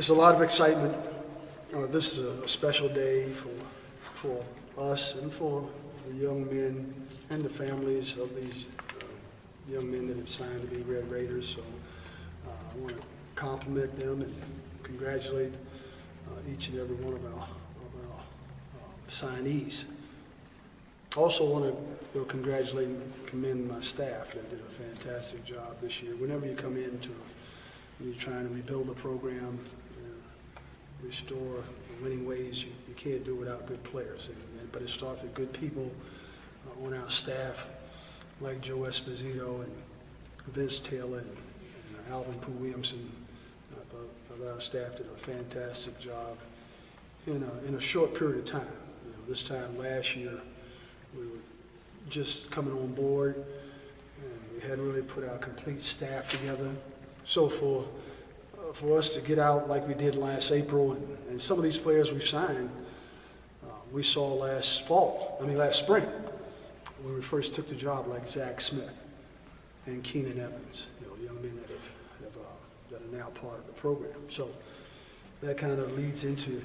There's a lot of excitement. This is a special day for us and for the young men and the families of these young men that have signed to be Red Raiders. So I want to compliment them and congratulate each and every one of our signees. Also want to congratulate and commend my staff that did a fantastic job this year. Whenever you come into you're trying to rebuild a program, restore winning ways, you can't do it without good players. But it starts with good people on our staff, like Joe Esposito and Vince Taylor and Alvin Pooh Williamson. I thought our staff did a fantastic job in a short period of time. This time last year, we were just coming on board, and we hadn't really put our complete staff together. So for us to get out like we did last April, and some of these players we've signed, we saw last spring, when we first took the job, like Zach Smith and Keenan Evans, young men that are now part of the program. So that kind of leads into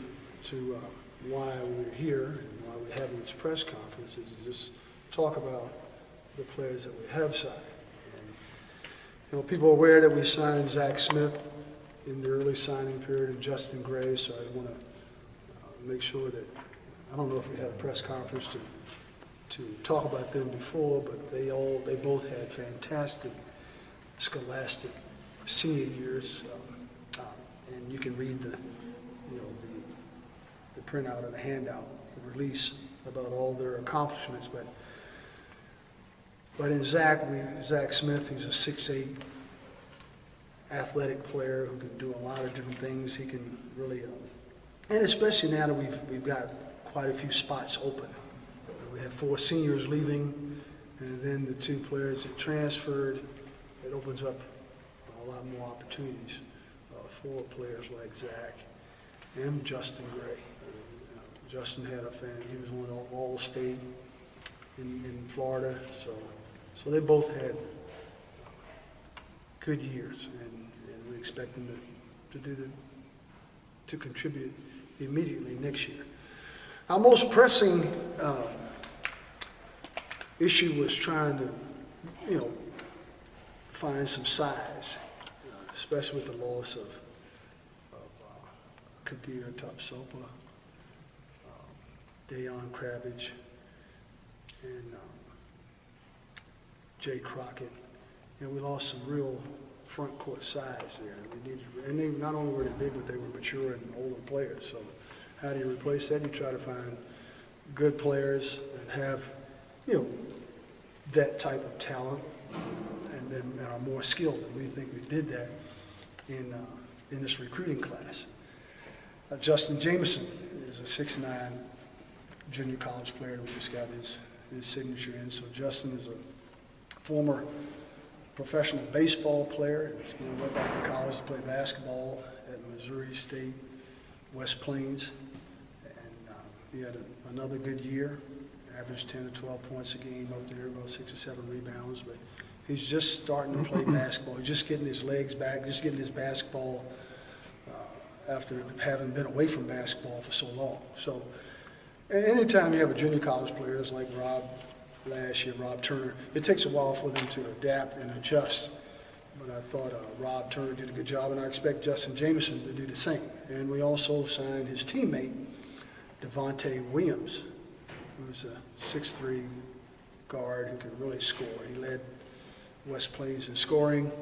why we're here and why we're having this press conference, is to just talk about the players that we have signed. And, people are aware that we signed Zach Smith in the early signing period and Justin Gray, so I want to make sure that, I don't know if we had a press conference to talk about them before, but they both had fantastic scholastic senior years, and you can read the printout of the handout, the release about all their accomplishments. But in Zach Smith, he's a 6'8" athletic player who can do a lot of different things. He can really, and especially now that we've got quite a few spots open. We have 4 seniors leaving, and then the 2 players that transferred. It opens up a lot more opportunities for players like Zach and Justin Gray. Justin had he was on All-State in Florida, so they both had good years, and we expect them to contribute immediately next year. Our most pressing issue was trying to, find some size, especially with the loss of Kadir Topsopa, Dayon Kravitz, and Jay Crockett. We lost some real front court size there. And they not only were they big, but they were mature and older players. So how do you replace that? You try to find good players that have, that type of talent and are more skilled. And we think we did that in this recruiting class. Justin Jameson is a 6'9" junior college player. We just got his signature in. So Justin is a former professional baseball player. He went back to college to play basketball at Missouri State, West Plains. And he had another good year, averaged 10 to 12 points a game up there, about 6 or 7 rebounds. But he's just starting to play basketball. He's just getting his legs back, just getting his basketball after having been away from basketball for so long. So anytime you have a junior college players like Rob Turner, it takes a while for them to adapt and adjust. But I thought Rob Turner did a good job, and I expect Justin Jameson to do the same. And we also signed his teammate, Devontae Williams, who's a 6'3" guard who can really score. He led West Plains in scoring,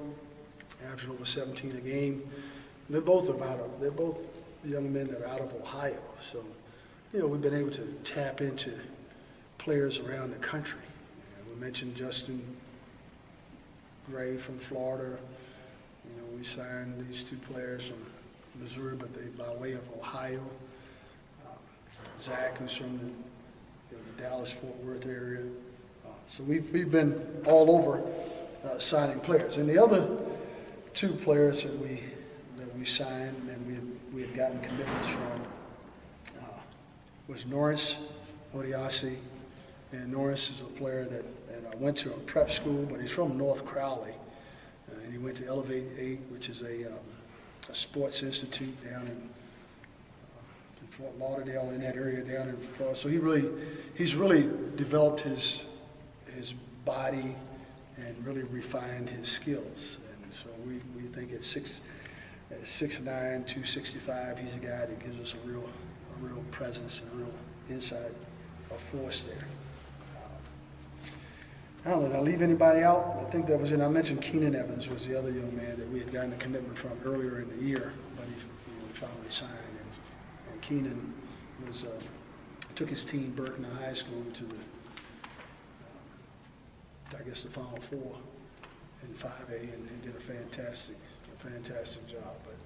averaging over 17 a game. And they're both young men that are out of Ohio. So, we've been able to tap into players around the country. We mentioned Justin Gray from Florida. We signed these 2 players from Missouri, but they by way of Ohio. Zach, who's from the Dallas-Fort Worth area. So we've been all over signing players. And the other 2 players that we signed and we had gotten commitments from was Norris Odiasi. And Norris is a player that went to a prep school, but he's from North Crowley. And he went to Elevate 8, which is a Sports Institute down in Fort Lauderdale, in that area down in Florida. So he's really developed his body and really refined his skills. And so we think at 6'9", 265, he's a guy that gives us a real presence and a real inside force there. I don't know, did I leave anybody out? I think that was it. I mentioned Keenan Evans was the other young man that we had gotten a commitment from earlier in the year, but he finally signed. And Keenan took his team, Burton High School, to the Final Four in 5A, and he did a fantastic job. But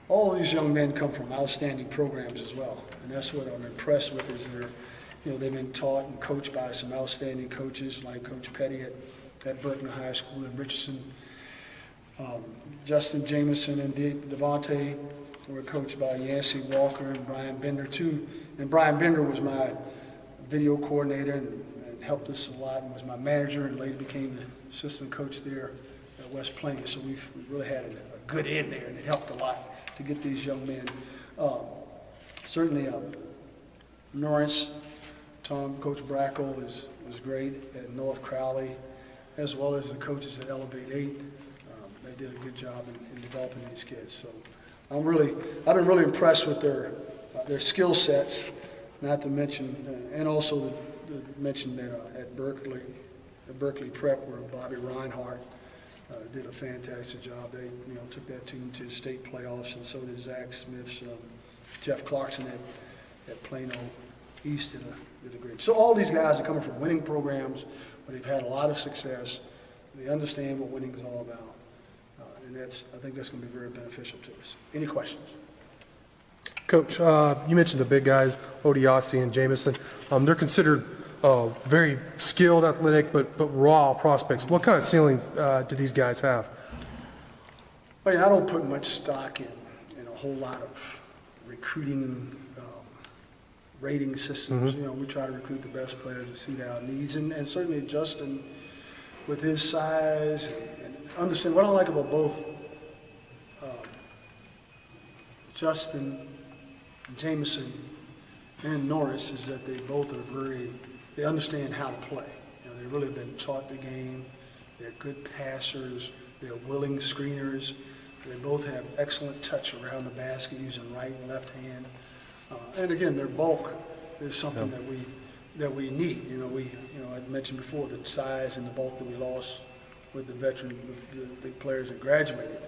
all of these young men come from outstanding programs as well, and that's what I'm impressed with. Is they've been taught and coached by some outstanding coaches like Coach Petty at Burton High School in Richardson. Justin Jameson and Devontae were coached by Yancey Walker and Brian Bender too. And Brian Bender was my video coordinator and helped us a lot, and was my manager, and later became the assistant coach there at West Plains. So we've really had a good end there, and it helped a lot to get these young men. Certainly Norris, Coach Brackel was great at North Crowley, as well as the coaches at Elevate 8. They did a good job in developing these kids. So I've been really impressed with their skill sets, not to mention, and also mention that at Berkeley Prep, where Bobby Reinhardt did a fantastic job. They took that team to state playoffs, and so did Zach Smith, Jeff Clarkson at Plano East did a great. So all these guys are coming from winning programs where they've had a lot of success. They understand what winning is all about, and I think that's going to be very beneficial to us. Any questions? Coach, you mentioned the big guys, Odiasi and Jameson. They're considered very skilled, athletic, but raw prospects. What kind of ceilings do these guys have? Well, I don't put much stock in a whole lot of recruiting rating systems. We try to recruit the best players to suit our needs, and certainly Justin, with his size and understand. What I like about both Justin, Jameson, and Norris is that they both are they understand how to play. They've really been taught the game. They're good passers. They're willing screeners. They both have excellent touch around the basket using right and left hand. And again, their bulk is something that we need. I mentioned before the size and the bulk that we lost with the big players that graduated.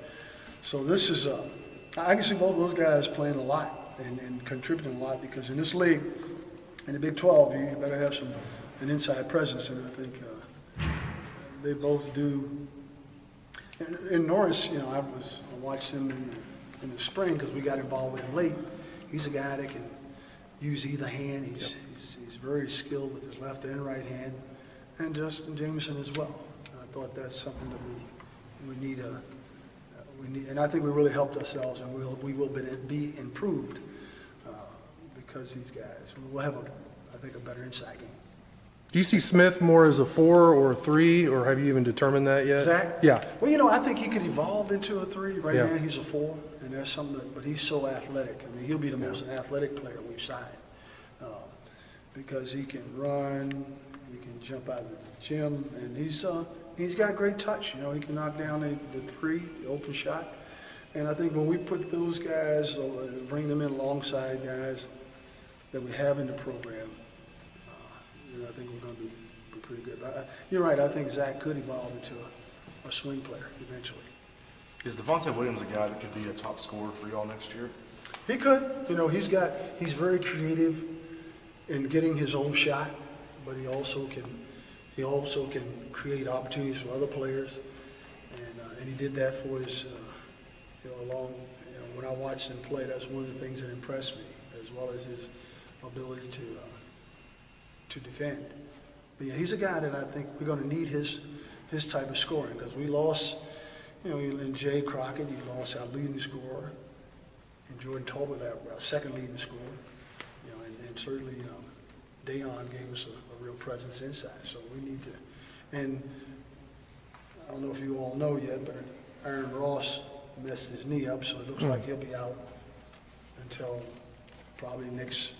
So this is I can see both of those guys playing a lot and contributing a lot, because in this league, in the Big 12, you better have an inside presence, and I think they both do. And Norris, I watched him in the spring because we got involved with him late. He's a guy that can use either hand. He's very skilled with his left and right hand, and Justin Jameson as well. I thought that's something that we need, and I think we really helped ourselves, and we will be improved because these guys. We'll have I think a better inside game. Do you see Smith more as a 4 or a 3, or have you even determined that yet? Zach? Yeah. Well, I think he could evolve into a 3. Right now he's a 4, and that's something but he's so athletic. I mean, he'll be the most athletic player we've signed because he can run, he can jump out of the gym, and he's got great touch. He can knock down the 3, the open shot. And I think when we put those guys, bring them in alongside guys that we have in the program, I think we're going to be pretty good. But you're right. I think Zach could evolve into a swing player eventually. Is Devontae Williams a guy that could be a top scorer for y'all next year? He could. He's very creative in getting his own shot, but he also can create opportunities for other players, and he did that for his when I watched him play. That's one of the things that impressed me, as well as his ability to defend. But yeah, he's a guy that I think we're going to need his type of scoring, because we lost, in Jay Crockett, he lost our leading scorer, and Jordan Tolbert, our second leading scorer, and certainly Dayon gave us a real presence inside. So we need to, and I don't know if you all know yet, but Aaron Ross messed his knee up, so it looks like he'll be out until probably next,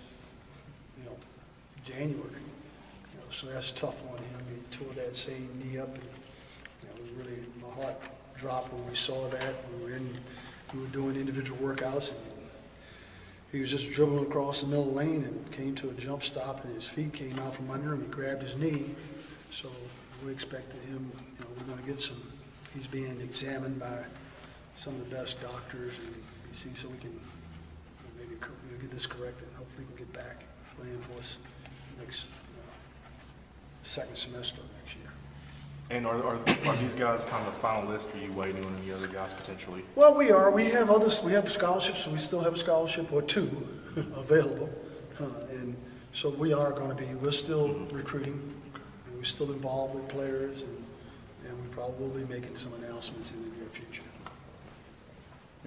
January. So that's tough on him. He tore that same knee up, and it was really, my heart dropped when we saw that. We were doing individual workouts, and he was just dribbling across the middle lane and came to a jump stop, and his feet came out from under him. He grabbed his knee, so we expected him. We're going to get some. He's being examined by some of the best doctors, and see so we can maybe get this corrected. Hopefully, we can get back playing for us next second semester of next year. And are these guys kind of the final list, or are you waiting on any other guys potentially? Well, we are. We have others. We have scholarships, so we still have a scholarship or two available. And so we are going to be, we're still recruiting, and we're still involved with players, and we probably will be making some announcements in the near future.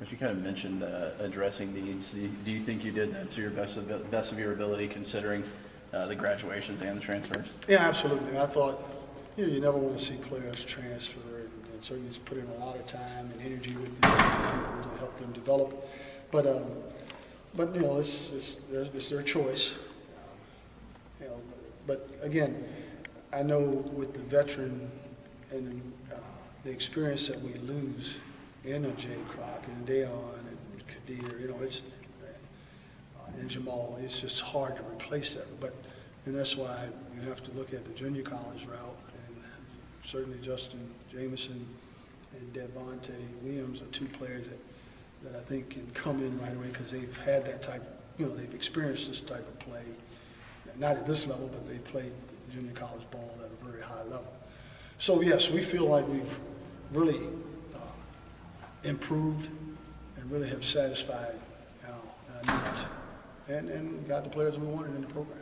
You kind of mentioned addressing needs. Do you think you did that to your best of your ability, considering the graduations and the transfers? Yeah, absolutely. I thought, you never want to see players transfer, and certainly it's put in a lot of time and energy with these people to help them develop. But it's their choice. But again, I know with the veteran and the experience that we lose in a Jay Kroc and Dayon and Kadir, it's and Jamal, it's just hard to replace that. And that's why you have to look at the junior college route, and certainly Justin Jameson and Devontae Williams are two players that I think can come in right away because they've had that type, they've experienced this type of play, not at this level, but they've played junior college ball at a very high level. So yes, we feel like we've really improved and really have satisfied our needs and got the players we wanted in the program.